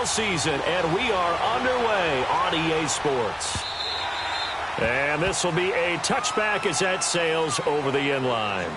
football season, and we are underway on EA Sports. And this will be a touchback as that sails over the end line.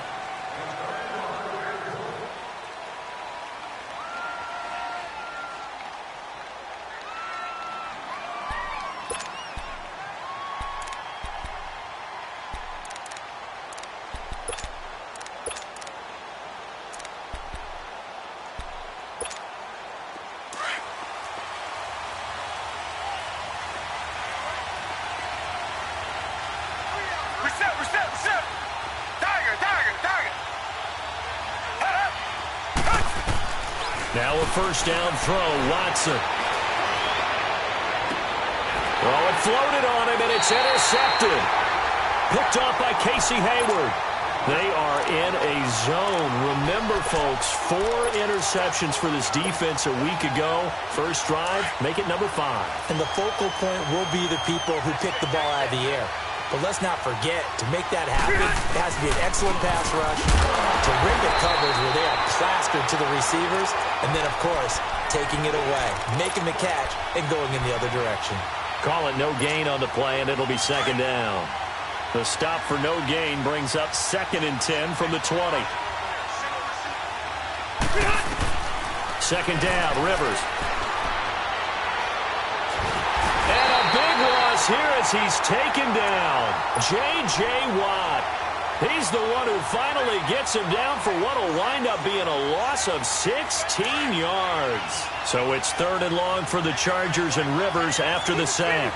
Now a first down throw, Watson. Oh, it floated on him, and it's intercepted. Picked off by Casey Hayward. They are in a zone. Remember, folks, 4 interceptions for this defense a week ago. First drive, make it number 5. And the focal point will be the people who pick the ball out of the air. But let's not forget, to make that happen, it has to be an excellent pass rush, terrific coverage where they are plastered to the receivers, and then, of course, taking it away, making the catch, and going in the other direction. Call it no gain on the play, and it'll be second down. The stop for no gain brings up 2nd and 10 from the 20. Second down, Rivers. And a big loss here as he's taken down. J.J. Watt. He's the one who finally gets him down for what will wind up being a loss of 16 yards. So it's 3rd and long for the Chargers, and Rivers after the sack.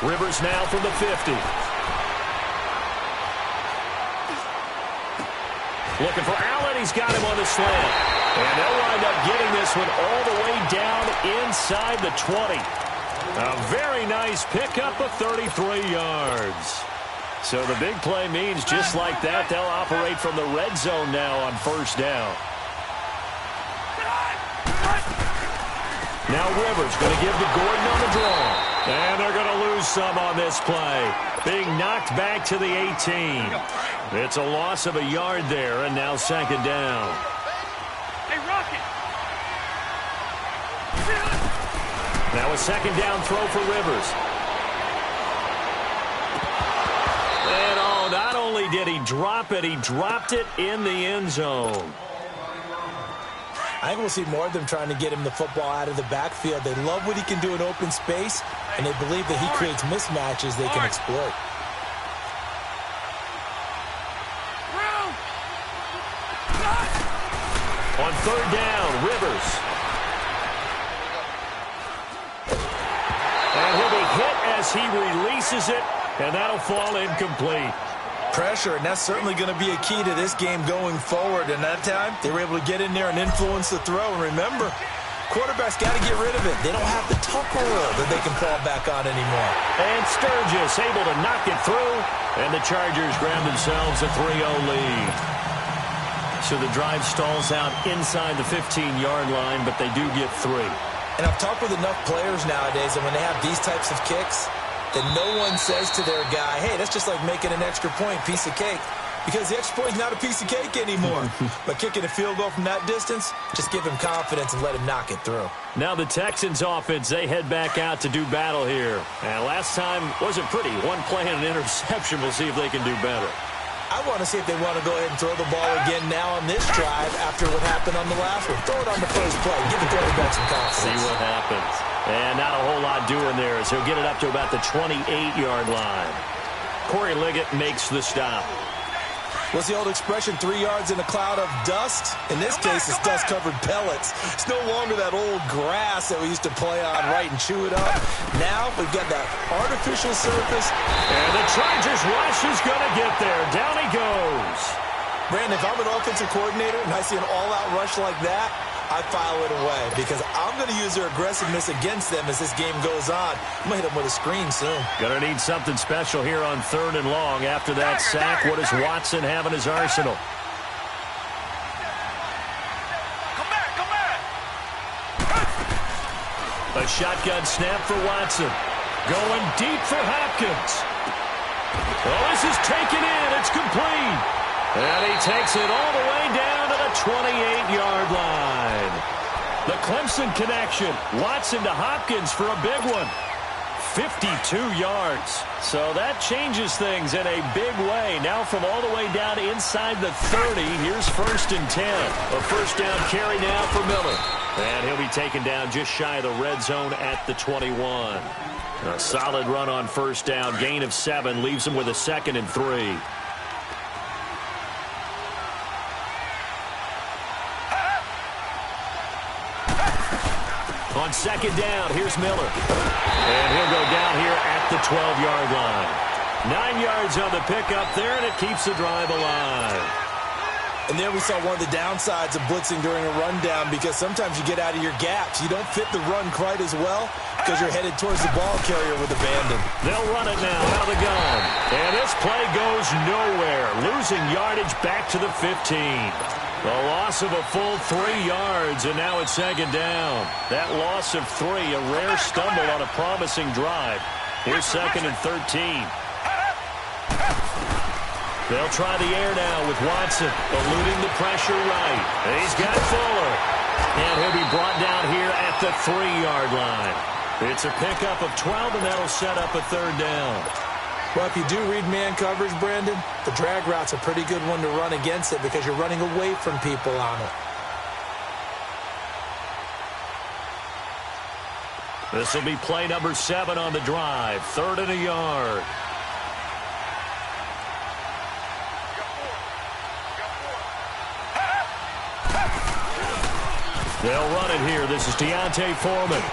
Rivers now from the 50. Looking for Allen. He's got him on the slant. And they'll wind up getting this one all the way down inside the 20. A very nice pickup of 33 yards. So the big play means just like that, they'll operate from the red zone now on first down. Now Rivers going to give to Gordon on the draw. And they're going to lose some on this play. Being knocked back to the 18. It's a loss of a yard there, and now second down. Hey, Rocket! Now a second down throw for Rivers. And oh, not only did he drop it, he dropped it in the end zone. I think we'll see more of them trying to get him the football out of the backfield. They love what he can do in open space, and they believe that he creates mismatches they can exploit. On third down, Rivers. And he'll be hit as he releases it, and that'll fall incomplete. Pressure, and that's certainly going to be a key to this game going forward. And that time, they were able to get in there and influence the throw. And remember, quarterbacks got to get rid of it. They don't have the tucker rule that they can fall back on anymore. And Sturgis able to knock it through, and the Chargers grab themselves a 3-0 lead. So the drive stalls out inside the 15-yard line, but they do get 3. And I've talked with enough players nowadays, and when they have these types of kicks, that no one says to their guy, hey, that's just like making an extra point, piece of cake. Because the extra point is not a piece of cake anymore. But kicking a field goal from that distance, just give him confidence and let him knock it through. Now the Texans offense, they head back out to do battle here. And last time wasn't pretty. One play and an interception. We'll see if they can do better. I want to see if they want to go ahead and throw the ball again now on this drive after what happened on the last one. Throw it on the first play. Give the quarterback some confidence. See what happens. And not a whole lot doing there as he'll get it up to about the 28-yard line. Corey Liggett makes the stop. What's the old expression, 3 yards in a cloud of dust? In this case, it's dust-covered pellets. It's no longer that old grass that we used to play on, right, and chew it up. Now we've got that artificial surface. And the Chargers rush is going to get there. Down he goes. Brandon, if I'm an offensive coordinator and I see an all-out rush like that, I file it away because I'm going to use their aggressiveness against them as this game goes on. I'm going to hit them with a screen soon. Going to need something special here on 3rd and long. After that sack, what does Watson have in his arsenal? Come back! A shotgun snap for Watson. Going deep for Hopkins. Oh, this is taken in. It's complete. And he takes it all the way down to the 28-yard line. The Clemson connection. Watson to Hopkins for a big one. 52 yards. So that changes things in a big way. Now from all the way down inside the 30, here's 1st and 10. A first down carry now for Miller. And he'll be taken down just shy of the red zone at the 21. A solid run on first down. Gain of 7 leaves him with a 2nd and 3. On 2nd down, here's Miller. And he'll go down here at the 12-yard line. 9 yards on the pickup there, and it keeps the drive alive. And there we saw one of the downsides of blitzing during a rundown, because sometimes you get out of your gaps. You don't fit the run quite as well because you're headed towards the ball carrier with abandon. They'll run it now out of the gun. And this play goes nowhere. Losing yardage back to the 15. A loss of a full 3 yards, and now it's 2nd down. That loss of 3, a rare stumble on a promising drive. Here's 2nd and 13. They'll try the air now with Watson, eluding the pressure right. And he's got Fuller. And he'll be brought down here at the 3-yard line. It's a pickup of 12, and that'll set up a 3rd down. Well, if you do read man coverage, Brandon, the drag route's a pretty good one to run against it because you're running away from people on it. This will be play number 7 on the drive. 3rd and a yard. They'll run it here. This is Deontay Foreman.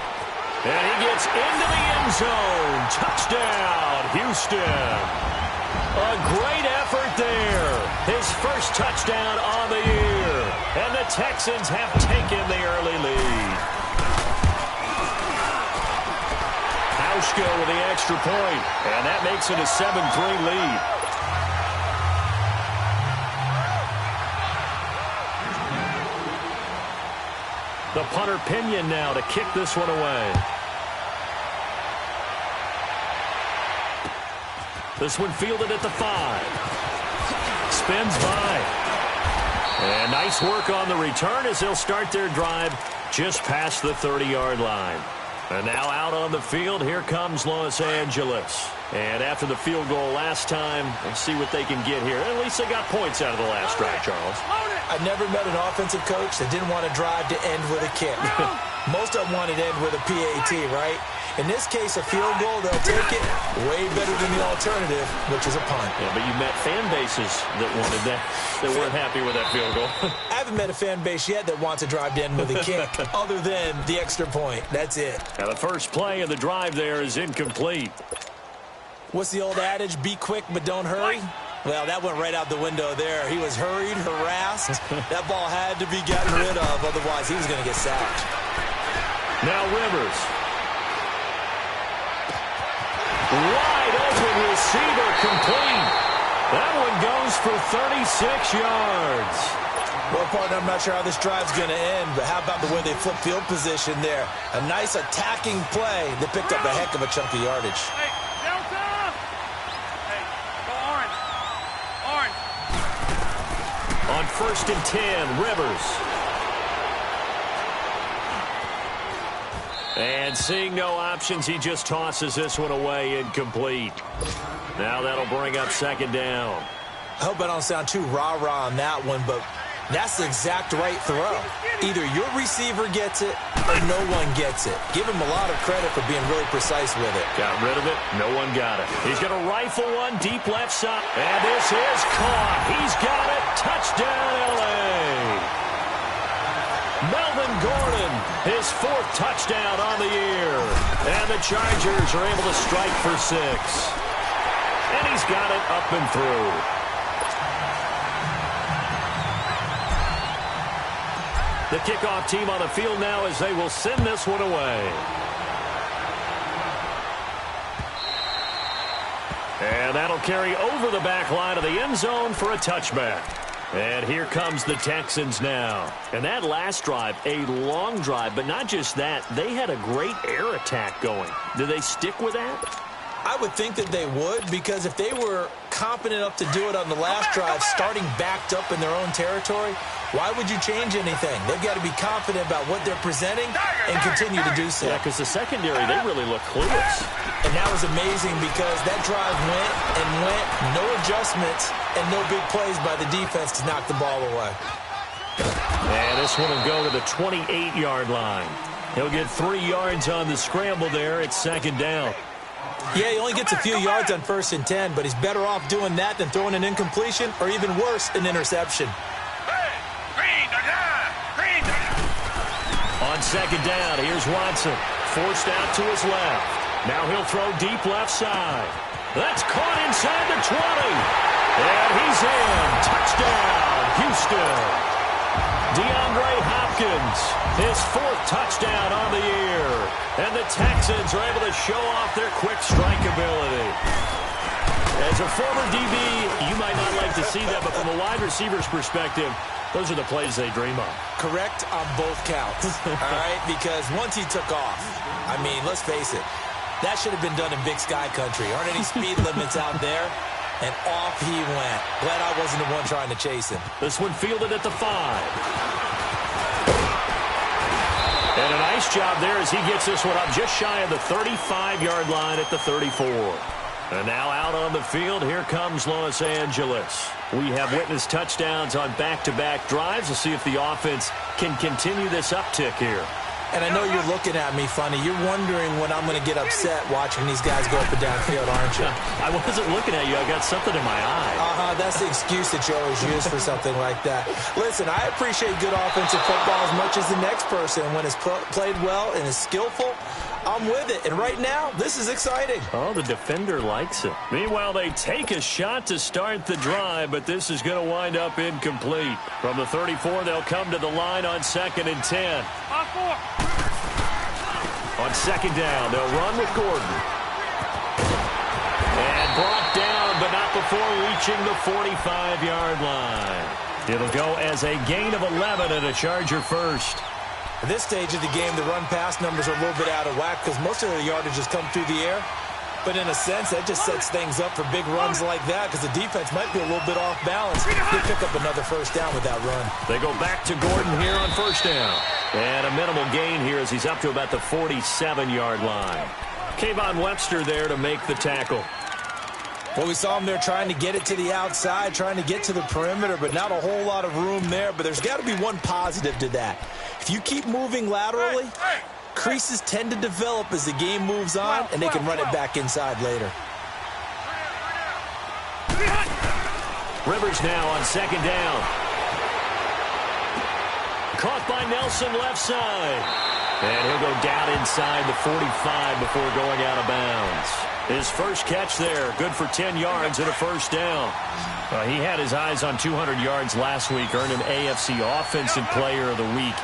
And he gets into the end zone. Touchdown, Houston. A great effort there. His first touchdown on the year. And the Texans have taken the early lead. Hauschka with the extra point. And that makes it a 7-3 lead. The punter Pinion now to kick this one away. This one fielded at the 5. Spins by. And nice work on the return as they'll start their drive just past the 30-yard line. And now out on the field, here comes Los Angeles. And after the field goal last time, we'll see what they can get here. At least they got points out of the last drive, Charles. I never met an offensive coach that didn't want to drive to end with a kick. Most of them wanted to end with a PAT, right? In this case, a field goal, they'll take it way better than the alternative, which is a punt. Yeah, but you met fan bases that wanted that, that weren't happy with that field goal. I haven't met a fan base yet that wants to drive to end with a kick, other than the extra point. That's it. Now, the first play of the drive there is incomplete. What's the old adage? Be quick, but don't hurry? Well, that went right out the window there. He was hurried, harassed. That ball had to be gotten rid of, otherwise he was going to get sacked. Now Rivers. Wide open receiver, complete. That one goes for 36 yards. Well, partner, I'm not sure how this drive's going to end, but how about the way they flip field position there? A nice attacking play that picked up a heck of a chunk of yardage. Hey, Delta! Hey, go orange. Orange. On 1st and 10, Rivers. And seeing no options, he just tosses this one away, incomplete. Now that'll bring up 2nd down. I hope I don't sound too rah-rah on that one, but that's the exact right throw. Either your receiver gets it or no one gets it. Give him a lot of credit for being really precise with it. Got rid of it. No one got it. He's going to rifle one deep left side. And this is caught. He's got it. Touchdown, L.A. Melvin Gordon, his 4th touchdown on the year. And the Chargers are able to strike for 6. And he's got it up and through. The kickoff team on the field now as they will send this one away. And that'll carry over the back line of the end zone for a touchback. And here comes the Texans now. And that last drive, a long drive, but not just that. They had a great air attack going. Do they stick with that? I would think that they would, because if they were confident enough to do it on the last drive, starting backed up in their own territory, why would you change anything? They've got to be confident about what they're presenting and continue to do so. Yeah, because the secondary, they really look clueless. And that was amazing because that drive went and went, no adjustments, and no big plays by the defense to knock the ball away. And this one will go to the 28-yard line. He'll get 3 yards on the scramble there. It's second down. Yeah, he only gets a few yards on 1st and 10, but he's better off doing that than throwing an incompletion or even worse, an interception. On second down, here's Watson. Forced out to his left. Now he'll throw deep left side. That's caught inside the 20. And he's in. Touchdown, Houston. DeAndre Hopkins, his 4th touchdown on the year. And the Texans are able to show off their quick strike ability. As a former DB, you might not like to see that, but from a wide receiver's perspective, those are the plays they dream of. Correct on both counts, all right? Because once he took off, I mean, let's face it, that should have been done in Big Sky country. Aren't any speed limits out there? And off he went. Glad I wasn't the one trying to chase him. This one fielded at the 5. And a nice job there as he gets this one up just shy of the 35-yard line at the 34. And now out on the field, here comes Los Angeles. We have witnessed touchdowns on back-to-back drives. We'll see if the offense can continue this uptick here. And I know you're looking at me funny. You're wondering when I'm going to get upset watching these guys go up and down field, aren't you? I wasn't looking at you. I got something in my eye. That's the excuse that you always use for something like that. Listen, I appreciate good offensive football as much as the next person. When it's played well and is skillful, I'm with it. And right now, this is exciting. Oh, the defender likes it. Meanwhile, they take a shot to start the drive, but this is going to wind up incomplete. From the 34, they'll come to the line on 2nd and 10. On second down, they'll run with Gordon. And brought down, but not before reaching the 45-yard line. It'll go as a gain of 11 and a Charger first. At this stage of the game, the run-pass numbers are a little bit out of whack because most of the yardage has come through the air. But in a sense, that just sets things up for big runs like that because the defense might be a little bit off balance. They pick up another first down with that run. They go back to Gordon here on first down. And a minimal gain here as he's up to about the 47-yard line. Kayvon Webster there to make the tackle. Well, we saw him there trying to get it to the outside, trying to get to the perimeter, but not a whole lot of room there. But there's got to be one positive to that. If you keep moving laterally, creases tend to develop as the game moves on, and they can run it back inside later. Rivers now on second down. Caught by Nelson left side. And he'll go down inside the 45 before going out of bounds. His first catch there, good for 10 yards and a first down. He had his eyes on 200 yards last week, earned an AFC Offensive Player of the Week.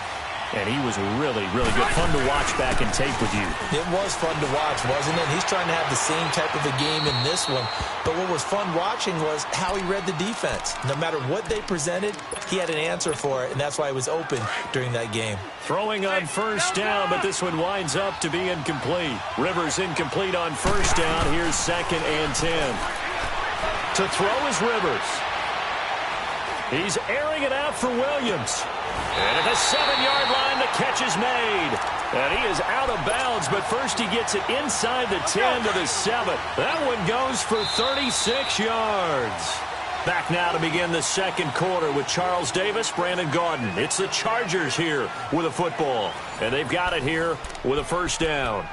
And he was really, really good. Fun to watch back in tape with you. It was fun to watch, wasn't it? He's trying to have the same type of a game in this one. But what was fun watching was how he read the defense. No matter what they presented, he had an answer for it, and that's why he was open during that game. Throwing on first down, but this one winds up to be incomplete. Rivers incomplete on first down. Here's 2nd and 10. To throw is Rivers. He's airing it out for Williams. And at the 7-yard line, the catch is made. And he is out of bounds, but first he gets it inside the 10 to the 7. That one goes for 36 yards. Back now to begin the second quarter with Charles Davis, Brandon Gaudin. It's the Chargers here with a football. And they've got it here with a first down.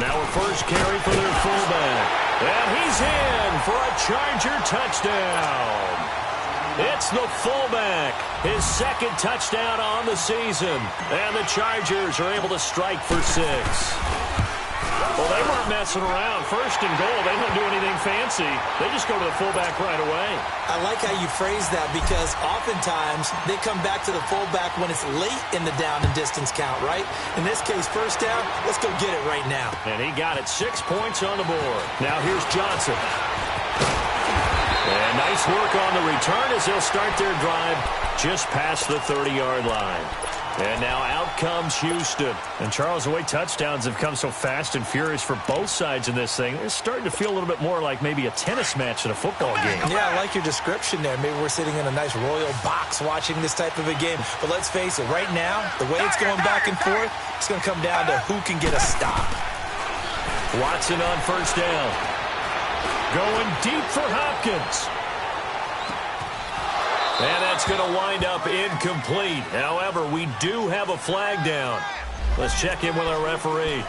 Now a first carry for their fullback. And he's in for a Charger touchdown. It's the fullback, his 2nd touchdown on the season. And the Chargers are able to strike for 6. Well, they weren't messing around. First and goal, they don't do anything fancy. They just go to the fullback right away. I like how you phrase that because oftentimes they come back to the fullback when it's late in the down and distance count, right? In this case, first down, let's go get it right now. And he got it 6 points on the board. Now here's Johnson. And nice work on the return as they'll start their drive just past the 30-yard line. And now out comes Houston. And, Charles, the way touchdowns have come so fast and furious for both sides in this thing, it's starting to feel a little bit more like maybe a tennis match than a football game. Yeah, I like your description there. Maybe we're sitting in a nice royal box watching this type of a game. But let's face it, right now, the way it's going back and forth, it's going to come down to who can get a stop. Watson on first down. Going deep for Hopkins. And that's going to wind up incomplete. However, we do have a flag down. Let's check in with our referee.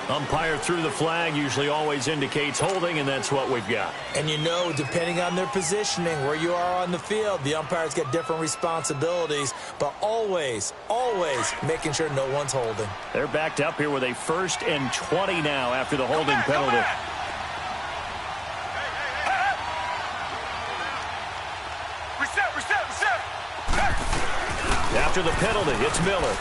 Umpire threw the flag, usually always indicates holding, and that's what we've got. And you know, depending on their positioning, where you are on the field, the umpires get different responsibilities, but always, always making sure no one's holding. They're backed up here with a 1st and 20 now after the holding penalty. After the penalty, it's Miller.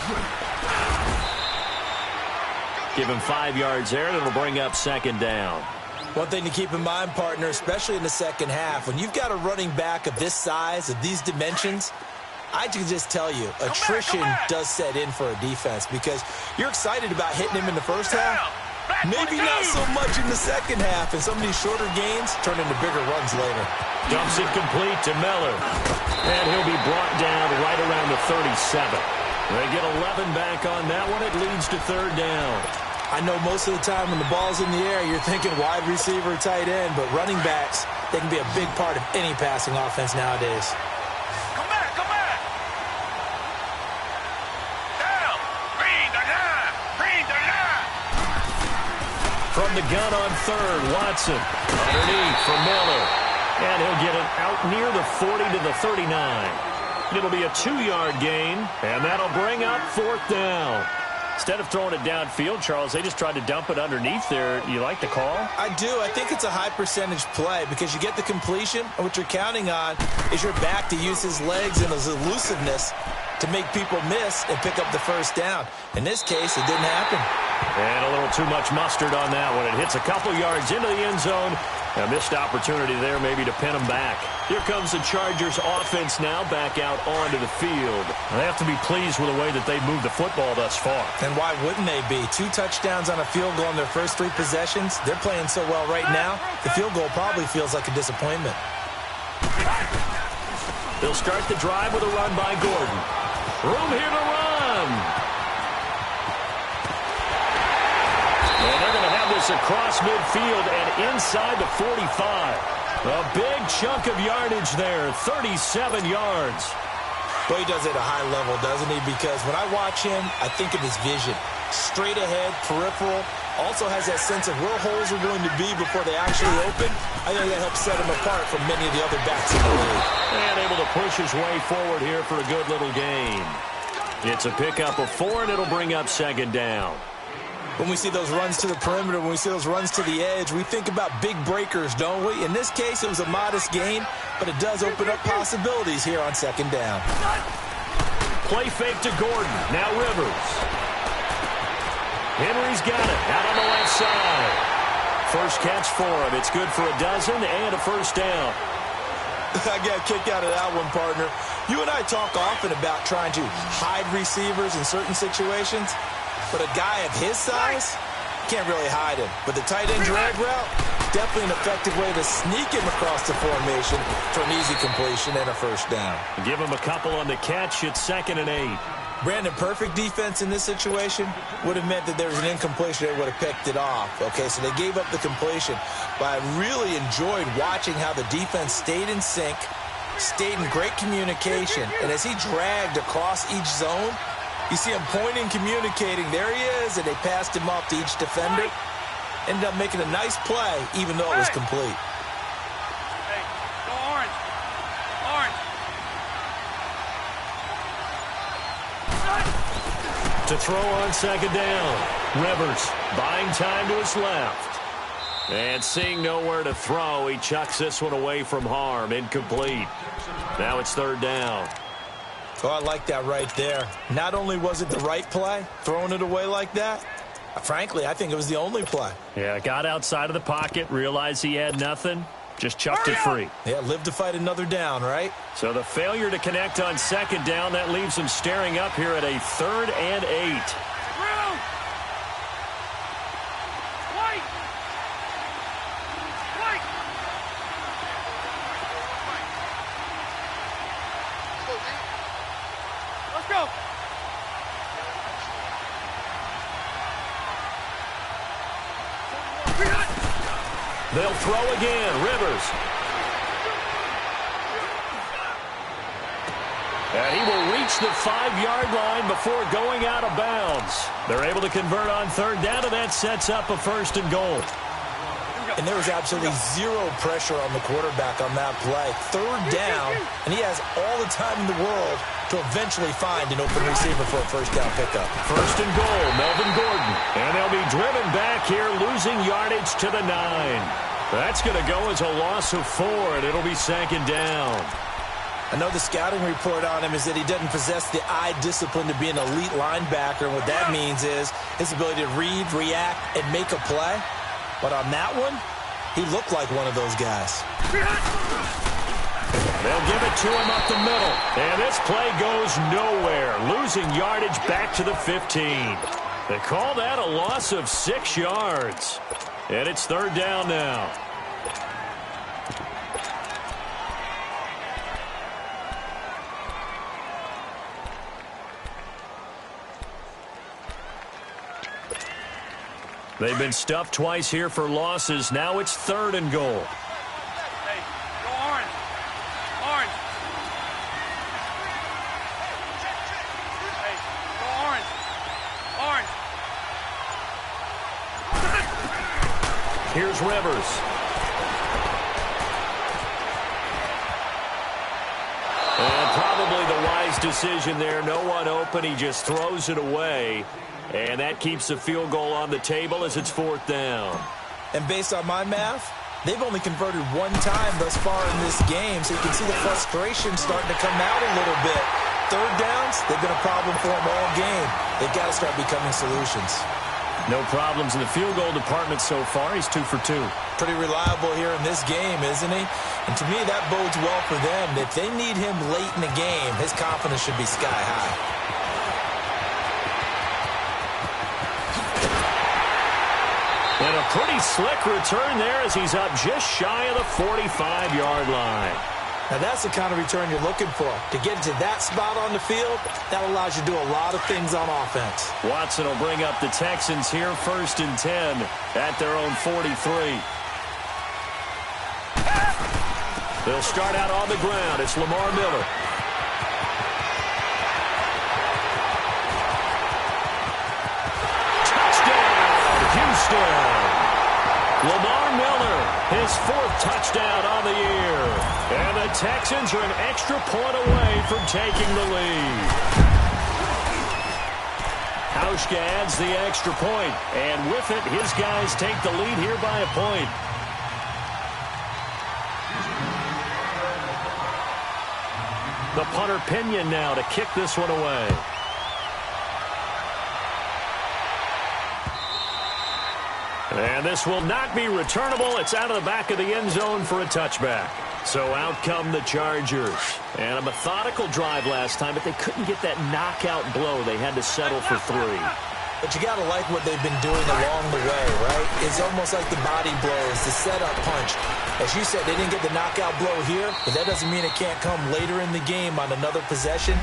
Give him 5 yards there, and it'll bring up 2nd down. One thing to keep in mind, partner, especially in the second half, when you've got a running back of this size, of these dimensions, I can just tell you, attrition does set in for a defense because you're excited about hitting him in the first half. Maybe not so much in the second half, and some of these shorter gains turn into bigger runs later. Dumps it complete to Miller. And he'll be brought down right around the 37. They get 11 back on that one. It leads to 3rd down. I know most of the time when the ball's in the air, you're thinking wide receiver, tight end, but running backs, they can be a big part of any passing offense nowadays. Come back, come back. Down. Green the line. Green the line. From the gun on 3rd, Watson. Underneath for Miller. And he'll get it out near the 40 to the 39. It'll be a 2-yard gain, and that'll bring up 4th down. Instead of throwing it downfield, Charles, they just tried to dump it underneath there. You like the call? I do. I think it's a high-percentage play because you get the completion, and what you're counting on is your back to use his legs and his elusiveness to make people miss and pick up the 1st down. In this case, it didn't happen. And a little too much mustard on that one. It hits a couple yards into the end zone. A missed opportunity there maybe to pin them back. Here comes the Chargers offense now back out onto the field. They have to be pleased with the way that they've moved the football thus far. And why wouldn't they be? 2 touchdowns on a field goal in their first 3 possessions. They're playing so well right now, the field goal probably feels like a disappointment. They'll start the drive with a run by Gordon. Room here to run. And they're going to have this across midfield and inside the 45. A big chunk of yardage there, 37 yards. Well, he does it at a high level, doesn't he? Because when I watch him, I think of his vision. Straight ahead, peripheral. Also has that sense of where holes are going to be before they actually open. I think that helps set him apart from many of the other backs in the league. And able to push his way forward here for a good little gain. It's a pickup of 4, and it'll bring up 2nd down. When we see those runs to the perimeter, when we see those runs to the edge, we think about big breakers, don't we? In this case, it was a modest gain, but it does open up possibilities here on 2nd down. Play fake to Gordon. Now Rivers. Henry's got it out on the left side. First catch for him. It's good for a dozen and a 1st down. I got a kick out of that one, partner. You and I talk often about trying to hide receivers in certain situations. But a guy of his size, can't really hide him. But the tight end drag route, definitely an effective way to sneak him across the formation for an easy completion and a 1st down. Give him a couple on the catch. It's 2nd and 8. Brandon, perfect defense in this situation would have meant that there was an incompletion. They would have picked it off. Okay, so they gave up the completion. But I really enjoyed watching how the defense stayed in sync, stayed in great communication. And as he dragged across each zone, you see him pointing, communicating. There he is, and they passed him off to each defender. Ended up making a nice play, even though it was complete. Hey, go orange. Orange. To throw on second down. Rivers buying time to his left. And seeing nowhere to throw, he chucks this one away from harm. Incomplete. Now it's third down. Oh, I like that right there. Not only was it the right play, throwing it away like that, frankly, I think it was the only play. Yeah, got outside of the pocket, realized he had nothing, just chucked it free. Yeah, live to fight another down, right? So the failure to connect on second down, that leaves him staring up here at a 3rd and 8. Let's go. They'll throw again. Rivers. And he will reach the 5-yard line before going out of bounds. They're able to convert on third down, and that sets up a 1st and goal. And there was absolutely zero pressure on the quarterback on that play. Third down, and he has all the time in the world to eventually find an open receiver for a 1st down pickup. 1st and goal, Melvin Gordon. And they'll be driven back here, losing yardage to the 9. That's going to go as a loss of 4, and it'll be 2nd down. I know the scouting report on him is that he doesn't possess the eye discipline to be an elite linebacker, and what that means is his ability to read, react, and make a play. But on that one, he looked like one of those guys. They'll give it to him up the middle. And this play goes nowhere. Losing yardage back to the 15. They call that a loss of 6 yards. And it's 3rd down now. They've been stuffed twice here for losses. Now it's 3rd and goal. Hey, go orange. Orange. Hey, go orange. Orange. Here's Rivers. And probably the wise decision there. No one open. He just throws it away. And that keeps the field goal on the table as it's 4th down. And based on my math, they've only converted 1 time thus far in this game, so you can see the frustration starting to come out a little bit. Third downs, they've been a problem for them all game. They've got to start becoming solutions. No problems in the field goal department so far. He's 2 for 2. Pretty reliable here in this game, isn't he? And to me, that bodes well for them. If they need him late in the game, his confidence should be sky high. And a pretty slick return there as he's up just shy of the 45-yard line. Now, that's the kind of return you're looking for. To get to that spot on the field, that allows you to do a lot of things on offense. Watson will bring up the Texans here, 1st and 10 at their own 43. They'll start out on the ground. It's Lamar Miller. Houston. Lamar Miller, his 4th touchdown on the year. And the Texans are an extra point away from taking the lead. Hauschka adds the extra point, and with it, his guys take the lead here by a point. The punter Pinion now to kick this one away. And this will not be returnable. It's out of the back of the end zone for a touchback. So out come the Chargers. And a methodical drive last time, but they couldn't get that knockout blow. They had to settle for 3. But you got to like what they've been doing along the way, right? It's almost like the body blows, the setup punch. As you said, they didn't get the knockout blow here, but that doesn't mean it can't come later in the game on another possession.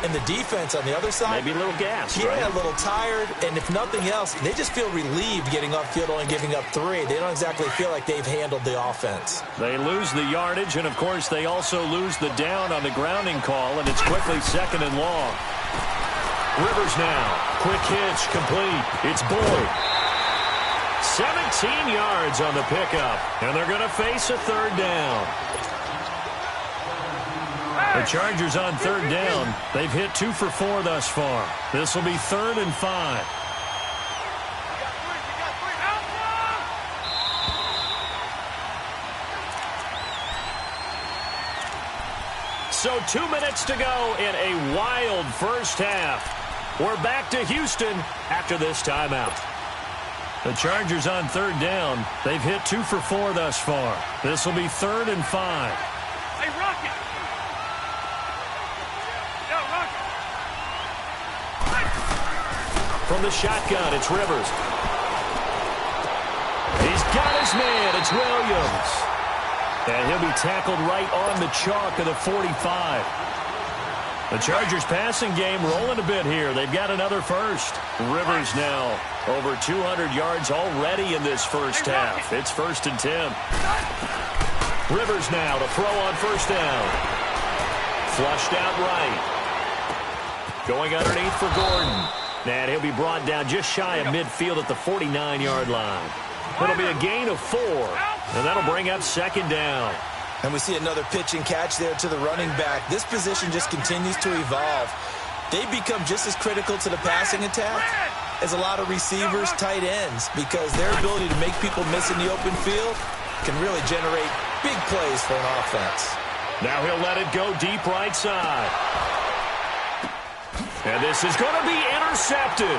And the defense on the other side, maybe a little gassed, yeah, right? A little tired. And if nothing else, they just feel relieved getting upfield, only giving up 3. They don't exactly feel like they've handled the offense. They lose the yardage, and, of course, they also lose the down on the grounding call, and it's quickly 2nd and long. Rivers now. Quick hitch, complete. It's Boyd. 17 yards on the pickup, and they're going to face a 3rd down. The Chargers on third down. They've hit 2 for 4 thus far. This will be 3rd and 5. So 2 minutes to go in a wild first half. We're back to Houston after this timeout. The Chargers on third down. They've hit 2 for 4 thus far. This will be 3rd and 5. Hey, Rocket! Yo, Rocket! From the shotgun, it's Rivers. He's got his man. It's Williams. And he'll be tackled right on the chalk of the 45. The Chargers passing game rolling a bit here. They've got another first. Rivers now over 200 yards already in this first half. It's 1st and 10. Rivers now to throw on first down. Flushed out right. Going underneath for Gordon. And he'll be brought down just shy of midfield at the 49-yard line. It'll be a gain of 4. And that'll bring up 2nd down. And we see another pitch and catch there to the running back. This position just continues to evolve. They become just as critical to the passing attack as a lot of receivers, tight ends, because their ability to make people miss in the open field can really generate big plays for an offense. Now he'll let it go deep right side. And this is going to be intercepted.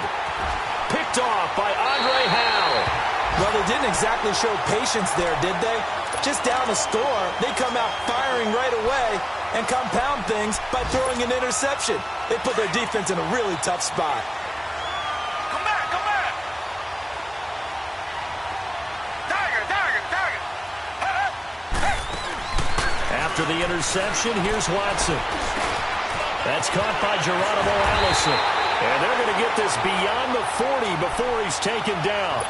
Picked off by Andre Howe. Well, they didn't exactly show patience there, did they? Just down a score, they come out firing right away and compound things by throwing an interception. They put their defense in a really tough spot. Come back, come back! Tiger, tiger, tiger! After the interception, here's Watson. That's caught by Geronimo Allison. And they're going to get this beyond the 40 before he's taken down.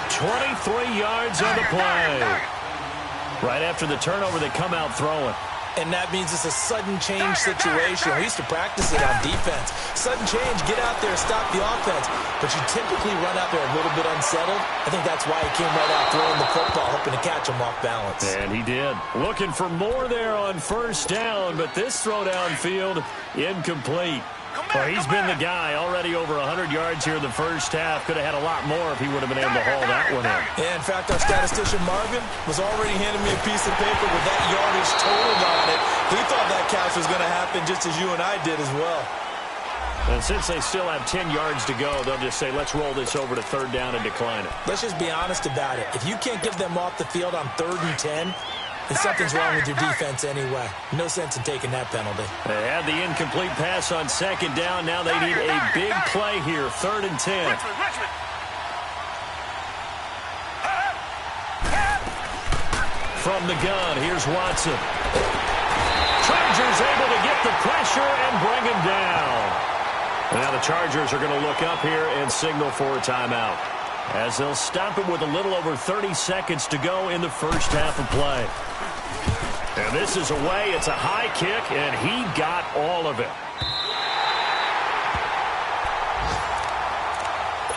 23 yards on the play. Right after the turnover, they come out throwing. And that means it's a sudden change situation. We used to practice it on defense. Sudden change, get out there, stop the offense. But you typically run out there a little bit unsettled. I think that's why he came right out throwing the football, hoping to catch him off balance. And he did. Looking for more there on first down, but this throw downfield, incomplete. Well, he's been the guy already over 100 yards here in the first half. Could have had a lot more if he would have been able to haul that one in. Yeah, in fact, our statistician Marvin was already handing me a piece of paper with that yardage totaled on it. He thought that catch was going to happen just as you and I did as well. And since they still have 10 yards to go, they'll just say, let's roll this over to third down and decline it. Let's just be honest about it. If you can't get them off the field on 3rd and 10, then something's wrong with your defense anyway. No sense in taking that penalty. They had the incomplete pass on 2nd down. Now they need a big play here, 3rd and 10. Richmond. From the gun, here's Watson. Chargers able to get the pressure and bring him down. Now the Chargers are going to look up here and signal for a timeout, as they'll stop it with a little over 30 seconds to go in the first half of play. And this is away. It's a high kick, and he got all of it.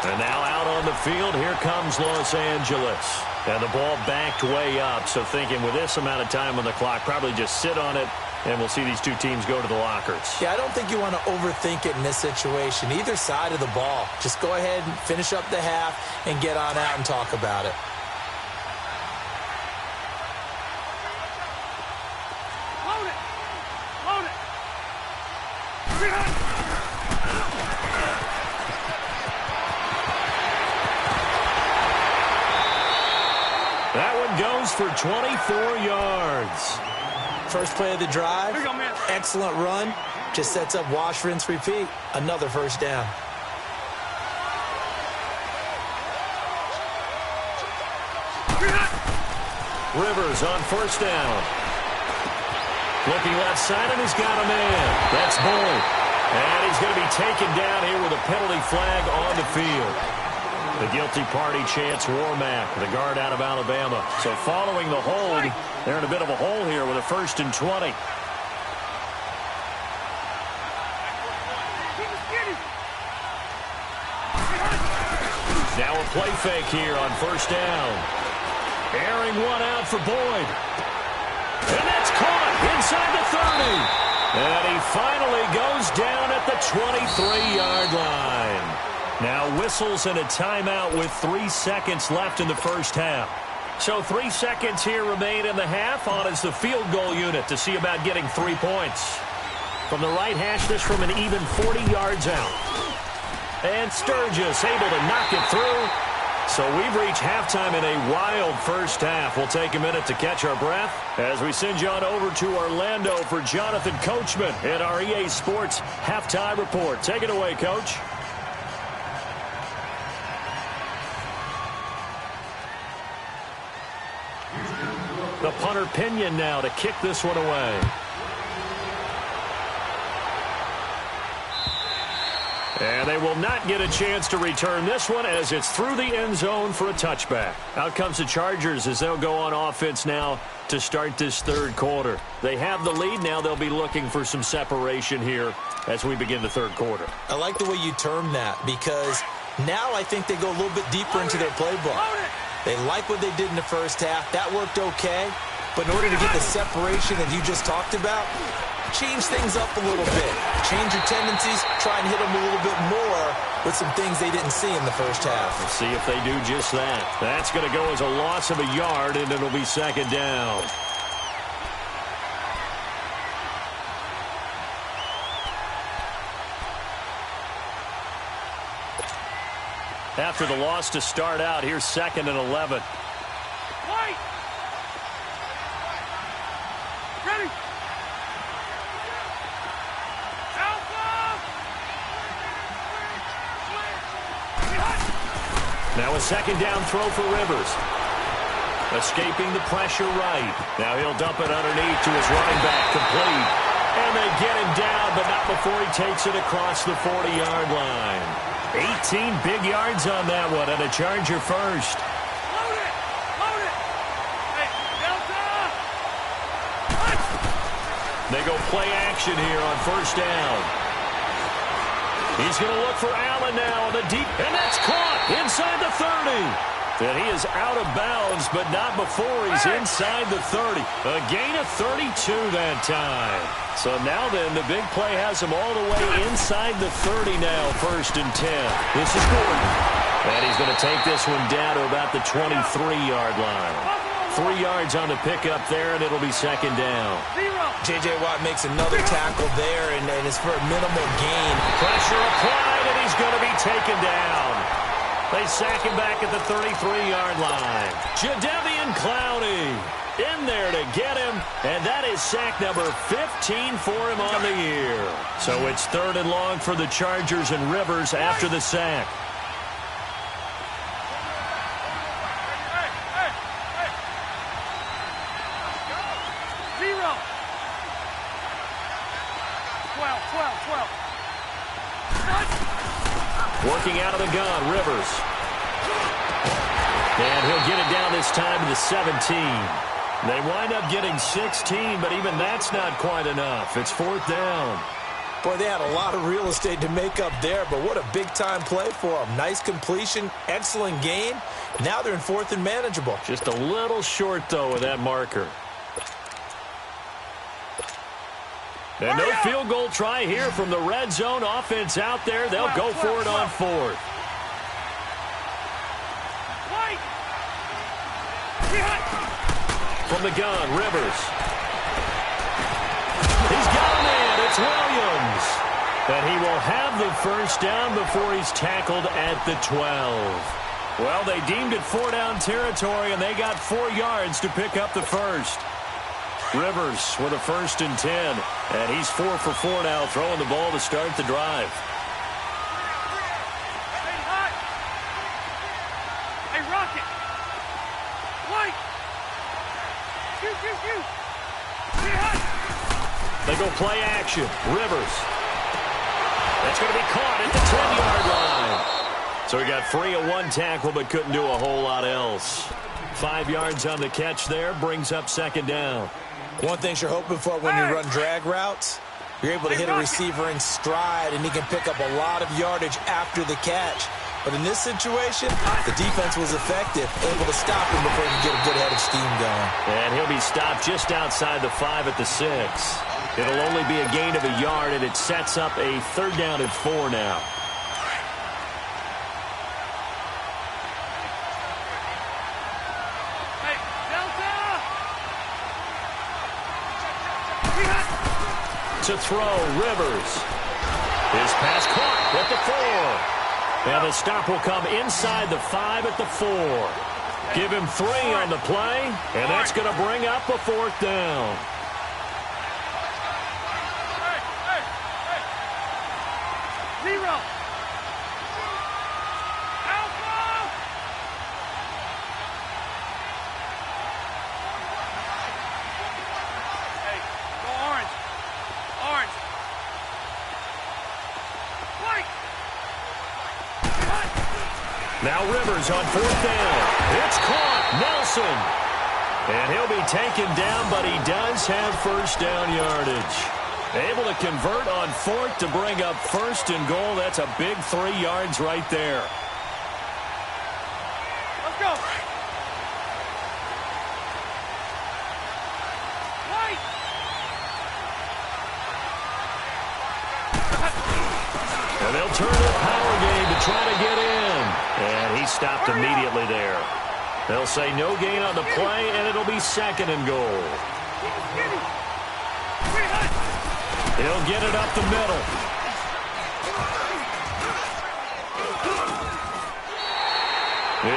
And now out on the field, here comes Los Angeles. And the ball backed way up, so thinking with this amount of time on the clock, probably just sit on it, and we'll see these two teams go to the lockers. Yeah, I don't think you want to overthink it in this situation. Either side of the ball. Just go ahead and finish up the half and get on out and talk about it. Load it! Load it! That one goes for 24 yards. First play of the drive, Here you go, man. excellent run. Just sets up wash, rinse, repeat. Another first down. Rivers on first down. Looking left side, and he's got a man. That's Boyd. And he's going to be taken down here with a penalty flag on the field. The guilty party chants Warmack, the guard out of Alabama. So following the hold, they're in a bit of a hole here with a 1st and 20. Now a play fake here on first down. Airing one out for Boyd. And that's caught inside the 30. And he finally goes down at the 23-yard line. Now whistles and a timeout with 3 seconds left in the first half. So 3 seconds here remain in the half. On is the field goal unit to see about getting 3 points. From the right hash, this from an even 40 yards out. And Sturgis able to knock it through. So we've reached halftime in a wild first half. We'll take a minute to catch our breath as we send you on over to Orlando for Jonathan Coachman in our EA Sports Halftime Report. Take it away, Coach. The punter Pinion now to kick this one away. And they will not get a chance to return this one as it's through the end zone for a touchback. Out comes the Chargers as they'll go on offense now to start this third quarter. They have the lead. Now they'll be looking for some separation here as we begin the third quarter. I like the way you term that because now I think they go a little bit deeper into their playbook. They like what they did in the first half. That worked okay. But in order to get the separation that you just talked about, change things up a little bit. Change your tendencies. Try and hit them a little bit more with some things they didn't see in the first half. We'll see if they do just that. That's going to go as a loss of a yard, and it'll be second down. After the loss to start out, here's 2nd and 11. White! Ready! Now a second down throw for Rivers. Escaping the pressure right. Now he'll dump it underneath to his running back, complete. And they get him down, but not before he takes it across the 40-yard line. 18 big yards on that one, and a Charger first. Load it! Load it! Hey, Delta! They go play action here on first down. He's going to look for Allen now on the deep, and that's caught inside the 30. And he is out of bounds, but not before he's inside the 30. A gain of 32 that time. So now then, the big play has him all the way inside the 30 now, 1st and 10. This is Gordon. And he's going to take this one down to about the 23-yard line. 3 yards on the pickup there, and it'll be second down. J.J. Watt makes another tackle there, and it's for a minimal gain. Pressure applied, and he's going to be taken down. They sack him back at the 33-yard line. Jadeveon Clowney in there to get him, and that is sack number 15 for him on the year. So it's 3rd and long for the Chargers and Rivers after the sack. Working out of the gun, Rivers. And he'll get it down this time to the 17. They wind up getting 16, but even that's not quite enough. It's 4th down. Boy, they had a lot of real estate to make up there, but what a big-time play for them. Nice completion, excellent gain. Now they're in 4th and manageable. Just a little short, though, with that marker. And no field goal try here from the red zone. Offense out there. They'll go for it on 4th. From the gun, Rivers. He's got a man. It's Williams. And he will have the first down before he's tackled at the 12. Well, they deemed it 4-down territory, and they got 4 yards to pick up the first. Rivers with a 1st and 10. And he's 4 for 4 now, throwing the ball to start the drive. Hey, Rocket! White! They go play action. Rivers. That's going to be caught at the 10-yard line. So he got free of 1 tackle, but couldn't do a whole lot else. 5 yards on the catch there, brings up 2nd down. One thing you're hoping for when you run drag routes, you're able to hit a receiver in stride, and he can pick up a lot of yardage after the catch. But in this situation, the defense was effective, able to stop him before he could get a good head of steam going. And he'll be stopped just outside the 5 at the 6. It'll only be a gain of a yard, and it sets up a 3rd down and 4 now. To throw, Rivers. His pass caught at the 4. And the stop will come inside the 5 at the 4. Give him 3 on the play, and that's going to bring up a 4th down. Now Rivers on 4th down. It's caught. Nelson. And he'll be taken down, but he does have 1st down yardage. Able to convert on 4th to bring up 1st and goal. That's a big 3 yards right there. Let's go. And they'll turn the power game to try to get in. And he stopped immediately there. They'll say no gain on the play, and it'll be 2nd and goal. He'll get it up the middle.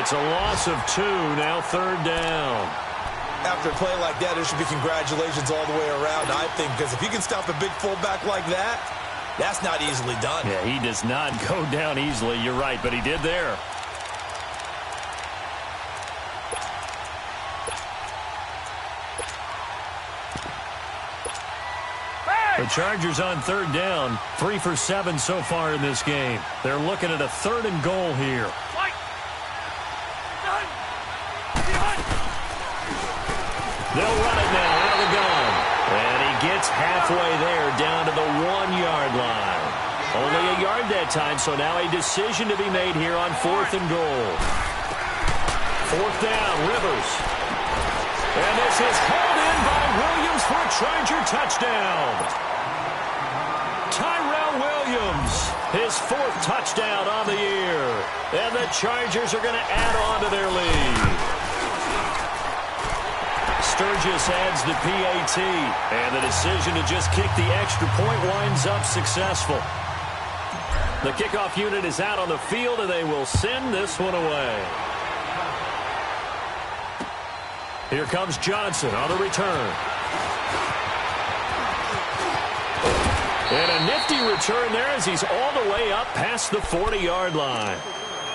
It's a loss of 2, now 3rd down. After a play like that, there should be congratulations all the way around, I think, because if you can stop a big fullback like that, that's not easily done. Yeah, he does not go down easily. You're right, but he did there. The Chargers on 3rd down, 3 for 7 so far in this game. They're looking at a 3rd and goal here. They'll run it now out of the gun. And he gets halfway there down to the 1-yard line. Only a yard that time, so now a decision to be made here on 4th and goal. 4th down, Rivers. And this is held in by Williams for a Charger touchdown. Tyrell Williams, his 4th touchdown on the year. And the Chargers are going to add on to their lead. Sturgis adds the PAT, and the decision to just kick the extra point winds up successful. The kickoff unit is out on the field, and they will send this one away. Here comes Johnson on the return. And a nifty return there as he's all the way up past the 40-yard line.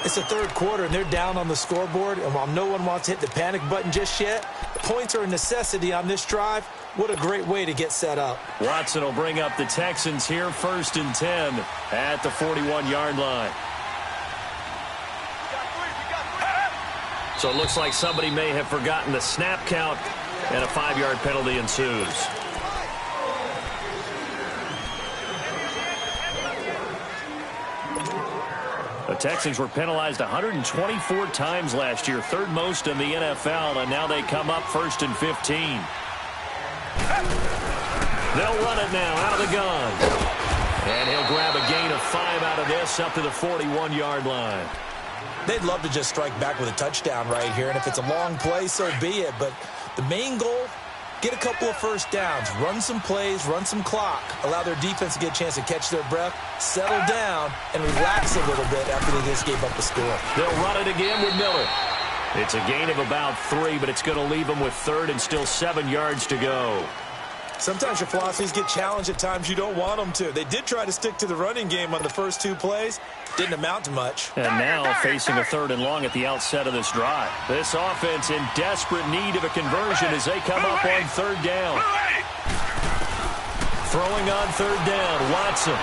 It's the 3rd quarter, and they're down on the scoreboard, and while no one wants to hit the panic button just yet, points are a necessity on this drive. What a great way to get set up. Watson will bring up the Texans here, 1st and 10 at the 41-yard line. So it looks like somebody may have forgotten the snap count, and a 5-yard penalty ensues. The Texans were penalized 124 times last year, 3rd most in the NFL, and now they come up 1st and 15. They'll run it now out of the gun. And he'll grab a gain of 5 out of this up to the 41-yard line. They'd love to just strike back with a touchdown right here, and if it's a long play, so be it. But the main goal, get a couple of 1st downs, run some plays, run some clock, allow their defense to get a chance to catch their breath, settle down, and relax a little bit after they just gave up a score. They'll run it again with Miller. It's a gain of about 3, but it's going to leave them with 3rd and still 7 yards to go. Sometimes your philosophies get challenged at times you don't want them to. They did try to stick to the running game on the first 2 plays. Didn't amount to much. And now facing a 3rd and long at the outset of this drive. This offense in desperate need of a conversion as they come up on 3rd down. Throwing on 3rd down, Watson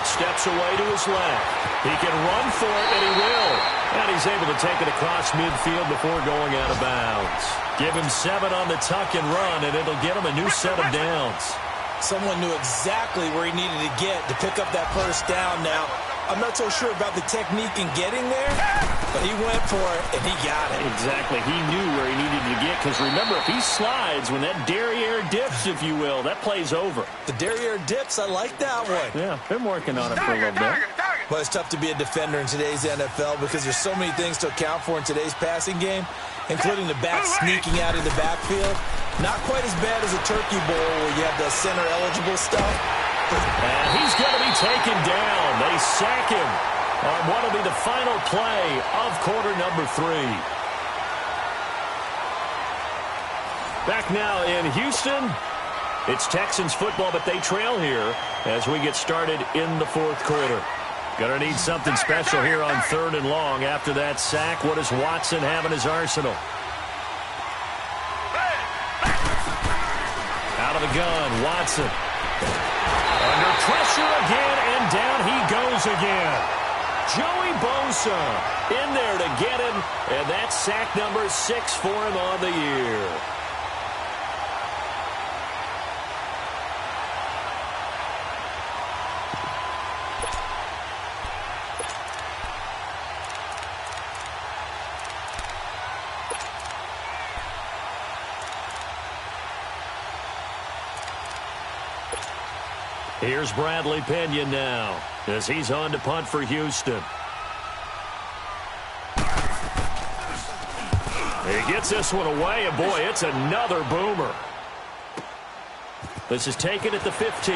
steps away to his left. He can run for it, and he will. And he's able to take it across midfield before going out of bounds. Give him 7 on the tuck and run, and it'll get him a new set of downs. Someone knew exactly where he needed to get to pick up that 1st down now. I'm not so sure about the technique in getting there, but he went for it, and he got it. Exactly. He knew where he needed to get, because remember, if he slides, when that derriere dips, if you will, that play's over. The derriere dips, I like that one. Yeah, been working on it for a little bit. Well, it's tough to be a defender in today's NFL because there's so many things to account for in today's passing game, including the back sneaking out in the backfield. Not quite as bad as a turkey bowl where you have the center-eligible stuff. And he's going to be taken down. They sack him on what will be the final play of quarter number 3. Back now in Houston. It's Texans football, but they trail here as we get started in the fourth quarter. Going to need something special here on 3rd and long. After that sack, what does Watson have in his arsenal? Out of the gun, Watson. Under pressure again, and down he goes again. Joey Bosa in there to get him, and that's sack number 6 for him on the year. Here's Bradley Pinion now as he's on to punt for Houston. He gets this one away, and boy, it's another boomer. This is taken at the 15.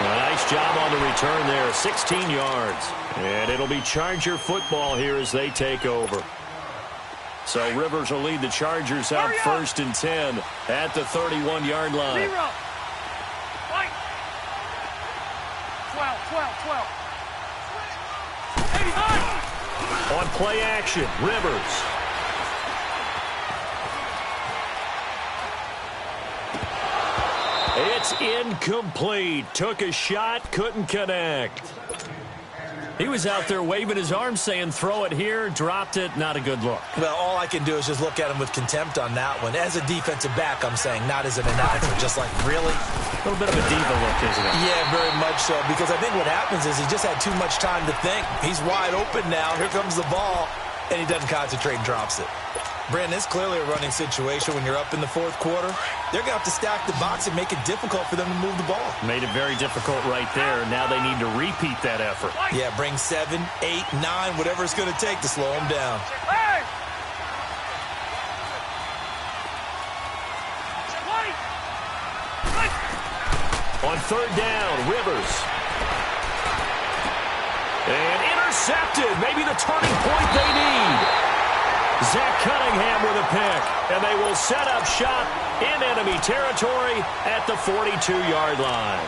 Nice job on the return there, 16 yards. And it'll be Charger football here as they take over. So Rivers will lead the Chargers out 1st and 10 at the 31-yard line. 12. On play action, Rivers. It's incomplete. Took a shot, couldn't connect. He was out there waving his arms saying, throw it here, dropped it, not a good look. Well, all I can do is just look at him with contempt on that one. As a defensive back, I'm saying, not as an announcer, just like, really? A little bit of a diva look, isn't it? Yeah, very much so, because I think what happens is he just had too much time to think. He's wide open now, here comes the ball, and he doesn't concentrate and drops it. Brandon, it's clearly a running situation when you're up in the fourth quarter. They're going to have to stack the box and make it difficult for them to move the ball. Made it very difficult right there. Now they need to repeat that effort. Yeah, bring 7, 8, 9, whatever it's going to take to slow them down. On 3rd down, Rivers. And intercepted. Maybe the turning point they need. Zach Cunningham with a pick, and they will set up shop in enemy territory at the 42-yard line.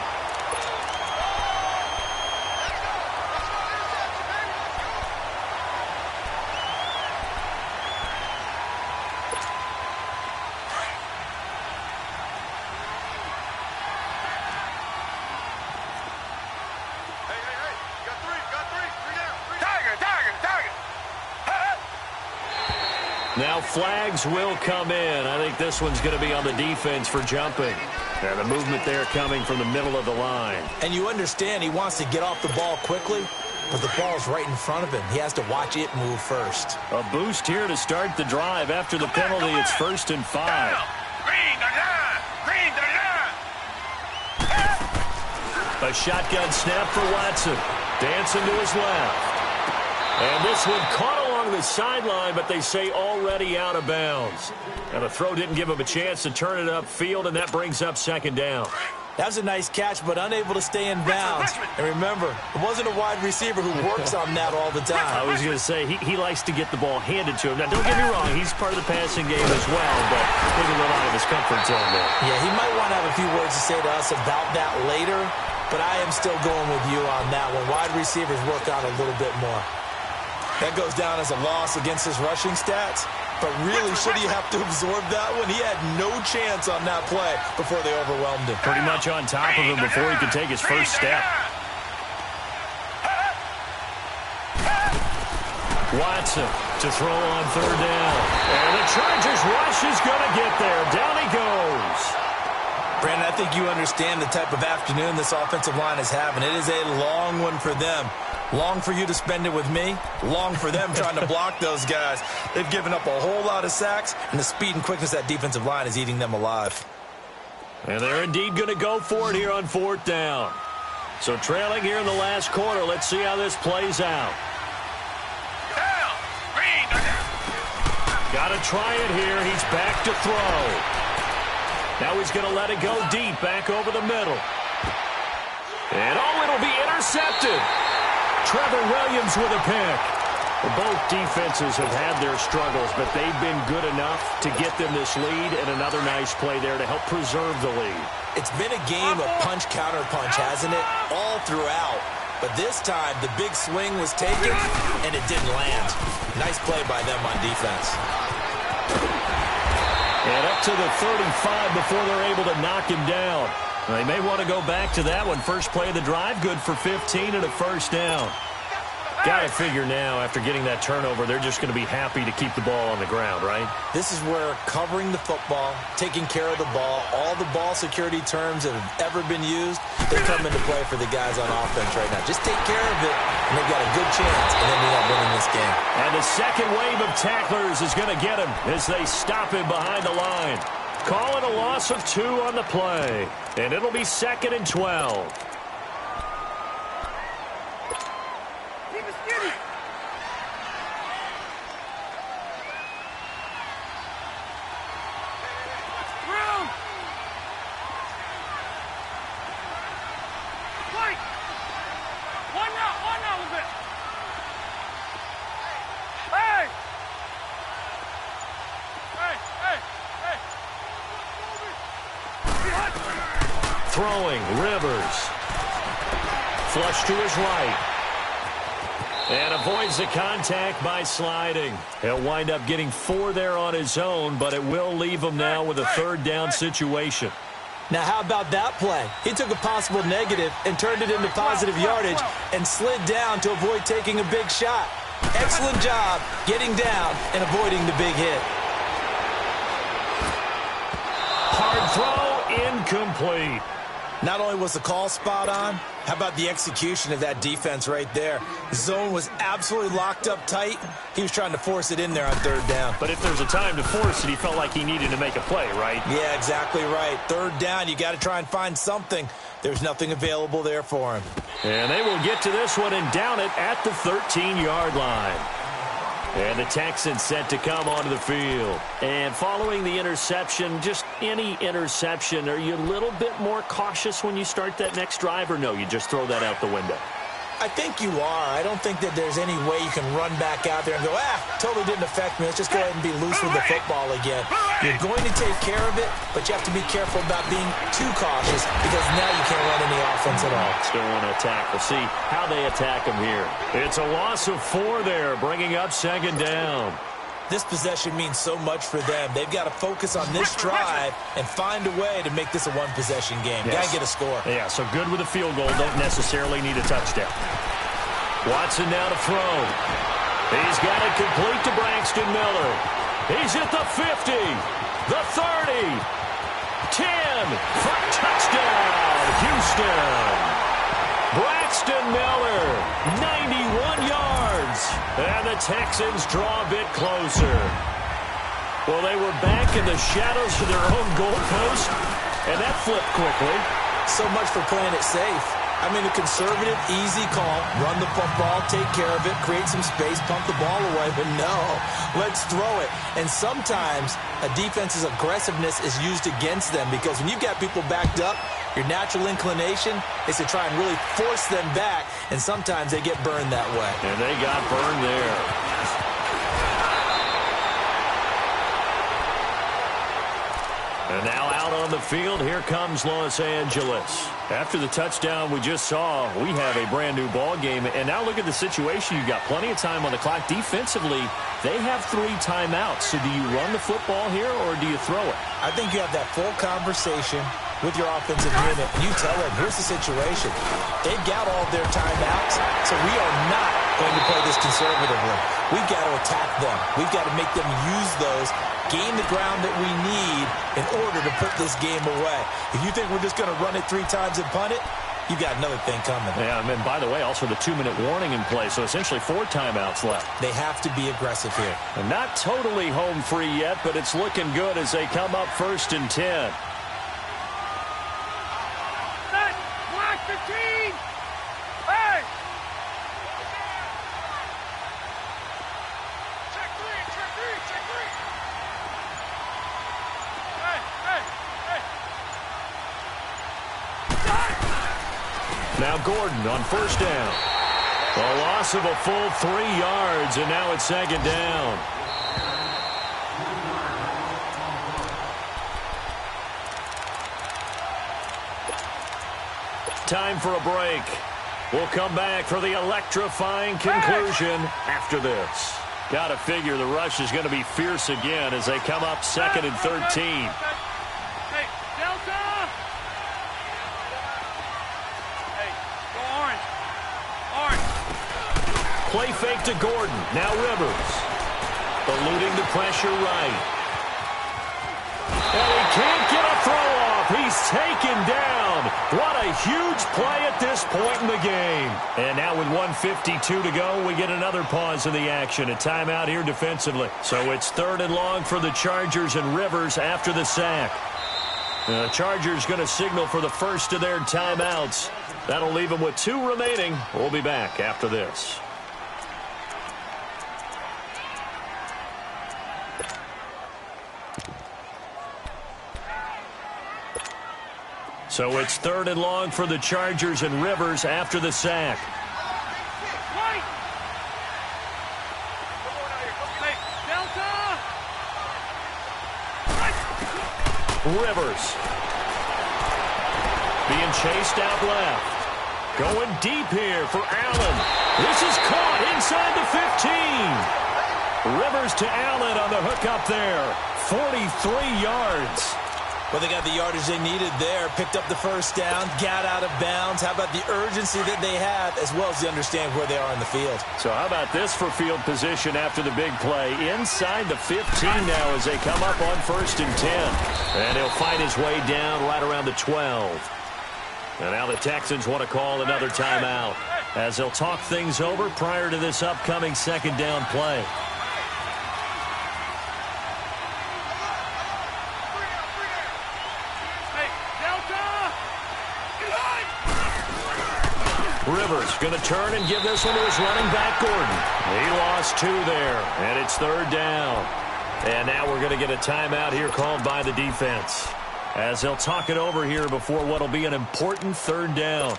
Now flags will come in. I think this one's going to be on the defense for jumping. And the movement there coming from the middle of the line. And you understand he wants to get off the ball quickly, but the ball's right in front of him. He has to watch it move first. A boost here to start the drive after the penalty. It's 1st and 5. A shotgun snap for Watson. Dancing to his left. And this one caught along the sideline, but they say already out of bounds. And the throw didn't give him a chance to turn it upfield, and that brings up 2nd down. That was a nice catch, but unable to stay in bounds. And remember, it wasn't a wide receiver who works on that all the time. I was going to say, he likes to get the ball handed to him. Now, don't get me wrong, he's part of the passing game as well, but maybe a little out of his comfort zone there. Yeah, he might want to have a few words to say to us about that later, but I am still going with you on that one. Wide receivers work on a little bit more. That goes down as a loss against his rushing stats. But really, should he have to absorb that one? He had no chance on that play before they overwhelmed him. Pretty much on top of him before he could take his first step. Watson to throw on 3rd down. And the Chargers rush is going to get there. Down he goes. Brandon, I think you understand the type of afternoon this offensive line is having. It is a long one for them. Long for you to spend it with me. Long for them trying to block those guys. They've given up a whole lot of sacks, and the speed and quickness of that defensive line is eating them alive. And they're indeed going to go for it here on 4th down. So trailing here in the last quarter. Let's see how this plays out. Got to try it here. He's back to throw. Now he's going to let it go deep, back over the middle. And, it'll be intercepted. Trevor Williams with a pick. Well, both defenses have had their struggles, but they've been good enough to get them this lead, and another nice play there to help preserve the lead. It's been a game of punch-counter-punch, hasn't it? All throughout. But this time, the big swing was taken, and it didn't land. Nice play by them on defense. And up to the 35 before they're able to knock him down. They may want to go back to that one. First play of the drive, good for 15 and a first down. Got to figure now, after getting that turnover, they're just going to be happy to keep the ball on the ground, right? This is where covering the football, taking care of the ball, all the ball security terms that have ever been used, they come into play for the guys on offense right now. Just take care of it, and they've got a good chance of ending up winning this game. And the second wave of tacklers is going to get him as they stop him behind the line. Call it a loss of 2 on the play, and it'll be 2nd and 12. Throwing, Rivers. Flush to his right. And avoids the contact by sliding. He'll wind up getting 4 there on his own, but it will leave him now with a 3rd down situation. Now, how about that play? He took a possible negative and turned it into positive yardage and slid down to avoid taking a big shot. Excellent job getting down and avoiding the big hit. Hard throw, incomplete. Not only was the call spot on, how about the execution of that defense right there? The zone was absolutely locked up tight. He was trying to force it in there on 3rd down. But if there's a time to force it, he felt like he needed to make a play, right? Yeah, exactly right. 3rd down, you got to try and find something. There's nothing available there for him. And they will get to this one and down it at the 13-yard line. And the Texans set to come onto the field. And following the interception, just any interception, are you a little bit more cautious when you start that next drive, or no, you just throw that out the window? I think you are. I don't think that there's any way you can run back out there and go, totally didn't affect me. Let's just go ahead and be loose with the football again. You're going to take care of it, but you have to be careful about being too cautious because now you can't run any offense at all. Still want to attack. We'll see how they attack him here. It's a loss of 4 there, bringing up 2nd down. This possession means so much for them. They've got to focus on this drive and find a way to make this a one-possession game. Yes. Got to get a score. Yeah, so good with a field goal. Don't necessarily need a touchdown. Watson now to throw. He's got it complete to Braxton Miller. He's at the 50, the 30, 10 for touchdown, Houston. Braxton Miller, 91 yards. And the Texans draw a bit closer. Well, they were back in the shadows of their own goalpost, and that flipped quickly. So much for playing it safe. I mean, a conservative, easy call, run the football, take care of it, create some space, pump the ball away, but no, let's throw it. And sometimes a defense's aggressiveness is used against them because when you've got people backed up, your natural inclination is to try and really force them back, and sometimes they get burned that way. And they got burned there. And now out on the field, here comes Los Angeles. After the touchdown we just saw, we have a brand new ball game. And now look at the situation. You've got plenty of time on the clock. Defensively, they have 3 timeouts. So do you run the football here or do you throw it? I think you have that full conversation with your offensive unit. You tell them, here's the situation. They've got all of their timeouts, so we are not going to play this conservatively. We've got to attack them. We've got to make them use those, gain the ground that we need in order to put this game away. If you think we're just going to run it 3 times and punt it, you've got another thing coming. Yeah, and by the way, also the 2-minute warning in play, so essentially 4 timeouts left. They have to be aggressive here. And not totally home free yet, but it's looking good as they come up 1st and 10. Watch the team! Hey! Check 3! Hey! Now Gordon on 1st down. A loss of a full 3 yards, and now it's 2nd down. Time for a break. We'll come back for the electrifying conclusion after this. Got to figure the rush is going to be fierce again as they come up 2nd and 13. Hey, Delta! Hey, go orange. Orange. Play fake to Gordon. Now Rivers. Eluding the pressure right. And he can't get a throw off. He's taken down. What a huge play at this point in the game. And now with 1:52 to go, we get another pause in the action. A timeout here defensively. So it's 3rd and long for the Chargers and Rivers after the sack. The Chargers going to signal for the first of their timeouts. That'll leave them with 2 remaining. We'll be back after this. So it's 3rd and long for the Chargers and Rivers after the sack. Right! Hey, Delta! Rivers. Being chased out left. Going deep here for Allen. This is caught inside the 15. Rivers to Allen on the hook up there. 43 yards. Well, they got the yardage they needed there, picked up the 1st down, got out of bounds. How about the urgency that they have, as well as they understand where they are in the field? So how about this for field position after the big play? Inside the 15 now as they come up on 1st and 10. And he'll find his way down right around the 12. And now the Texans want to call another timeout as they'll talk things over prior to this upcoming 2nd down play. Rivers going to turn and give this one to his running back, Gordon. He lost 2 there, and it's 3rd down. And now we're going to get a timeout here called by the defense as they'll talk it over here before what will be an important 3rd down.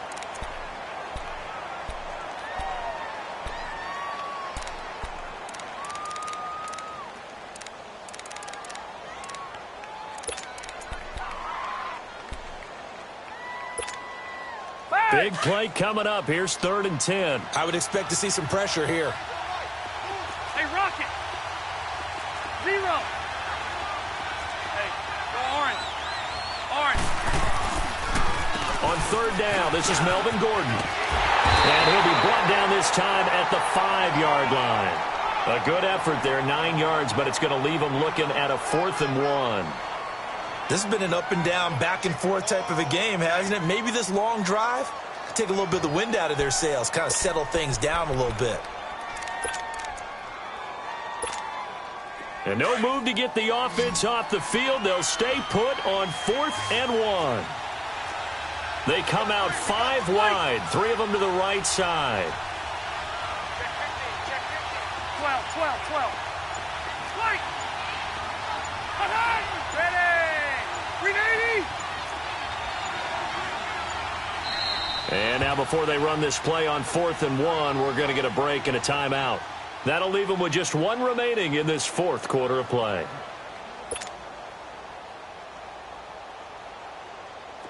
Big play coming up. Here's 3rd and 10. I would expect to see some pressure here. Hey, Rocket! 0. Hey, go orange. Orange. On 3rd down, this is Melvin Gordon. And he'll be brought down this time at the 5-yard line. A good effort there, 9 yards, but it's going to leave him looking at a 4th and 1. This has been an up and down, back and forth type of a game, hasn't it? Maybe this long drive take a little bit of the wind out of their sails, kind of settle things down a little bit. And no move to get the offense off the field. They'll stay put on 4th and 1. They come out 5 wide, 3 of them to the right side. Check 15. 12. Right. Ready. 380. And now before they run this play on 4th and 1, we're going to get a break and a timeout. That'll leave them with just 1 remaining in this 4th quarter of play.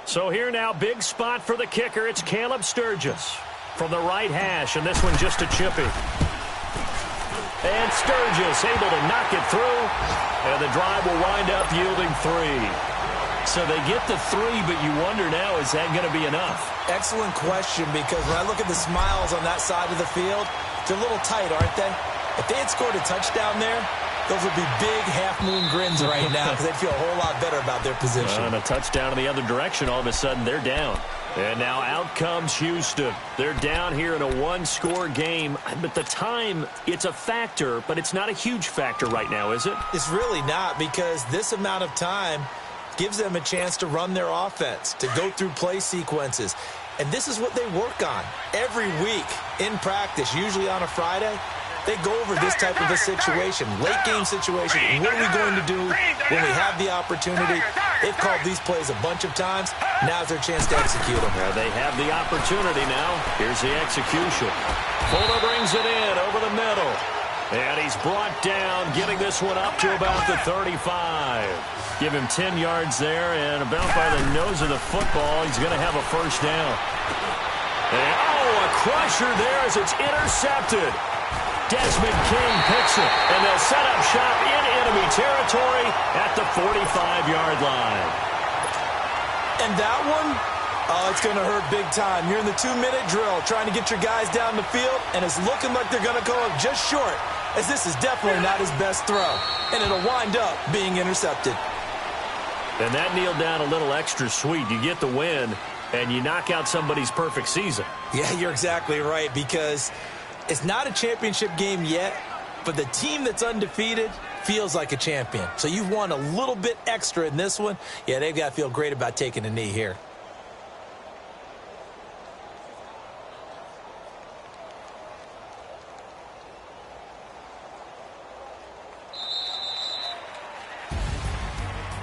So here now, big spot for the kicker. It's Caleb Sturgis from the right hash, and this one just a chippy. And Sturgis able to knock it through, and the drive will wind up yielding 3. So they get the 3, but you wonder now, is that going to be enough? Excellent question, because when I look at the smiles on that side of the field, They're a little tight, aren't they? If they had scored a touchdown there, those would be big half-moon grins right now because they'd feel a whole lot better about their position. And a touchdown in the other direction, all of a sudden they're down. And now out comes Houston. They're down here in a one-score game. But the time, it's a factor, but it's not a huge factor right now, is it? It's really not, because this amount of time gives them a chance to run their offense, to go through play sequences. And this is what they work on every week in practice, usually on a Friday. They go over this type of a situation, late-game situation. What are we going to do when we have the opportunity? They've called these plays a bunch of times. Now's their chance to execute them. They have the opportunity now. Here's the execution. Fuller brings it in over the middle. And he's brought down, getting this one up to about the 35. Give him 10 yards there, and about by the nose of the football, he's going to have a first down. And, a crusher there as it's intercepted. Desmond King picks it, and they'll set up shop in enemy territory at the 45-yard line. And that one, it's going to hurt big time. You're in the 2-minute drill trying to get your guys down the field, and it's looking like they're going to go up just short, as this is definitely not his best throw, and it'll wind up being intercepted. And that kneeled down a little extra sweet. You get the win, and you knock out somebody's perfect season. Yeah, you're exactly right, because it's not a championship game yet, but the team that's undefeated feels like a champion. So you've won a little bit extra in this one. Yeah, they've got to feel great about taking a knee here.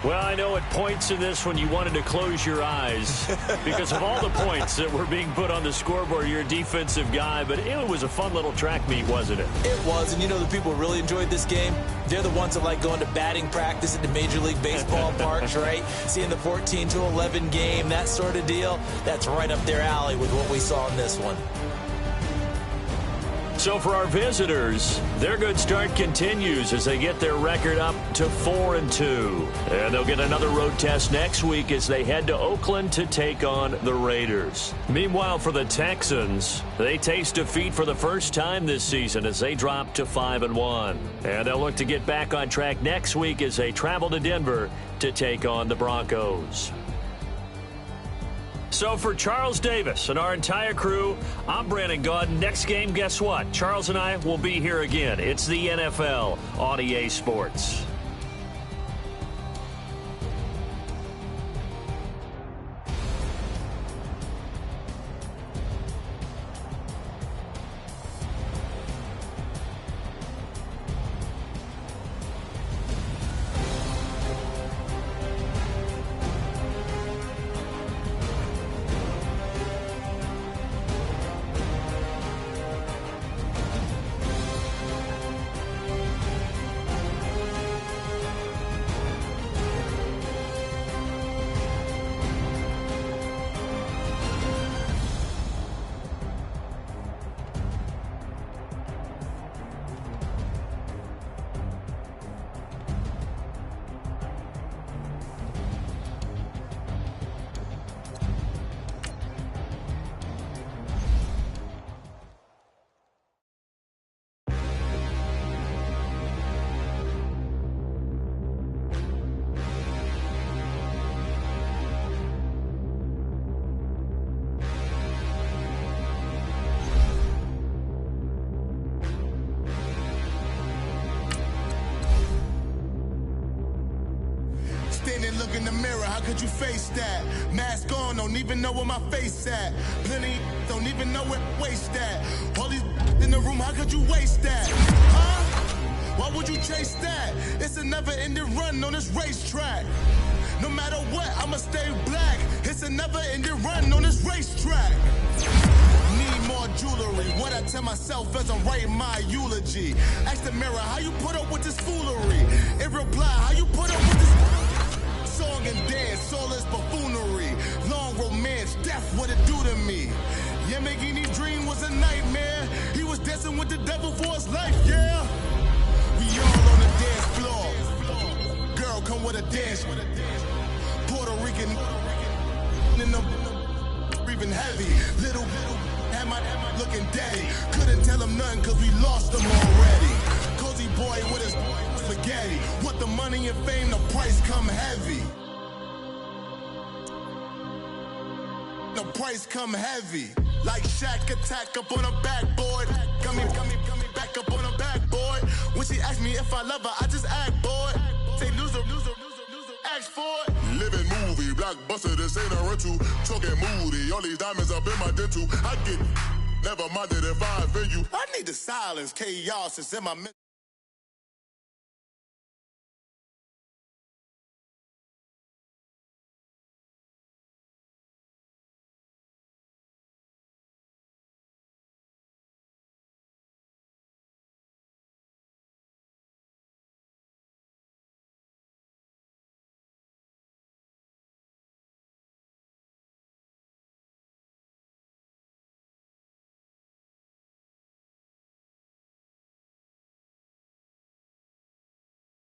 Well, I know at points in this one you wanted to close your eyes because of all the points that were being put on the scoreboard. You're a defensive guy, but it was a fun little track meet, wasn't it? It was, and you know the people who really enjoyed this game? They're the ones that like going to batting practice at the Major League Baseball parks, right? Seeing the 14-11 game, that sort of deal. That's right up their alley with what we saw in this one. So for our visitors, their good start continues as they get their record up to 4-2. And they'll get another road test next week as they head to Oakland to take on the Raiders. Meanwhile, for the Texans, they taste defeat for the first time this season as they drop to 5-1. And they'll look to get back on track next week as they travel to Denver to take on the Broncos. So for Charles Davis and our entire crew, I'm Brandon Gaudin. Next game, guess what? Charles and I will be here again. It's the NFL on EA Sports. Look in the mirror, how could you face that? Mask on, don't even know where my face at. Plenty don't even know where waste at. All these in the room, how could you waste that? Huh? Why would you chase that? It's a never-ending run on this racetrack. No matter what, I'ma stay black. It's a never-ending run on this racetrack. Need more jewelry. What I tell myself as I'm writing my eulogy. Ask the mirror, how you put up with this foolery? In reply, how you put up with this song and dance, all this buffoonery. Long romance, death, what it do to me. Yeah, making these dream was a nightmare. He was dancing with the devil for his life, yeah. We all on the dance floor. Girl, come with a dance. Puerto Rican in the breathing heavy. Little had my looking daddy. Couldn't tell him nothing cause we lost him already. Cozy boy with his spaghetti. What the money and fame, the price come heavy. The price come heavy. Like Shaq attack up on a backboard. Coming back up on a backboard. When she asked me if I love her, I just act bored. Say loser, ask for it. Living movie, blockbuster, this ain't a rental. Talking moody, all these diamonds up in my dental. I get never minded if I offend you. I need the silence, chaos is in my